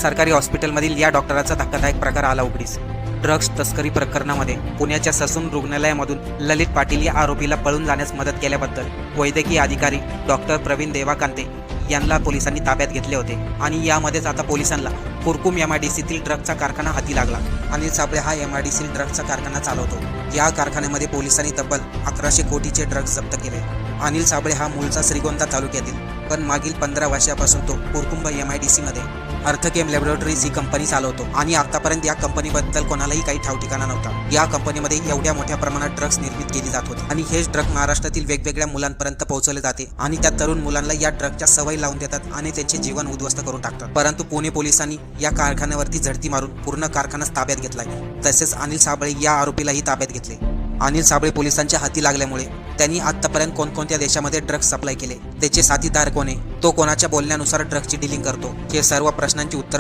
सरकारी हॉस्पिटलमधील या डॉक्टराचा धक्कादायक प्रकार आला उघडीस। ड्रग्ज तस्करी प्रकरणामध्ये पुण्याच्या ससून रुग्णालयामधून ललित पाटील या आरोपीला पळून जाण्यास मदत केल्याबद्दल वैद्यकीय अधिकारी डॉक्टर प्रवीण देवाकांते यांना पोलिसांनी ताब्यात घेतले होते आणि यामध्येच आता पोलिसांना कुरकुम MIDCतील ड्रगचा कारखाना हाती लागला। अनिल साबळे हा MIDC ड्रगचा कारखाना चालवतो। या कारखान्यामध्ये पोलिसांनी तब्बल 1100 कोटीचे ड्रग्ज जप्त केले। अनिल साबळे हा मूळचा श्रीगोंदा तालुक्यातील, पण मागील 15 वर्षापासून तो कुरकुंभ MIDC मध्ये अर्थकेम लॅबोरेटरीज ही कंपनी चालवतो आणि आतापर्यंत या कंपनीबद्दल कोणालाही काही ठावठिकाणा नव्हता। या कंपनीमध्ये एवढ्या मोठ्या प्रमाणात ड्रग्ज निर्मित केली जात होती आणि हेच ड्रग महाराष्ट्रातील वेगवेगळ्या मुलांपर्यंत पोहोचवले जाते आणि त्या तरुण मुलांना या ड्रगच्या सवय लावून देतात आणि त्यांचे जीवन उद्ध्वस्त करून टाकतात। परंतु पुणे पोलिसांनी या कारखान्यावरती झडती मारून पूर्ण कारखानाच ताब्यात घेतलाय। तसेच अनिल साबळे या आरोपीलाही ताब्यात घेतले। अनिल साबळे पोलिसांच्या हाती लागल्यामुळे त्यांनी आतापर्यंत कोणकोणत्या देशामध्ये ड्रग्ज सप्लाय केले, त्याचे साथीदार कोण आहे, तो कोणाच्या बोलण्यानुसार ड्रग्जची डीलिंग करतो, हे सर्व प्रश्नांची उत्तर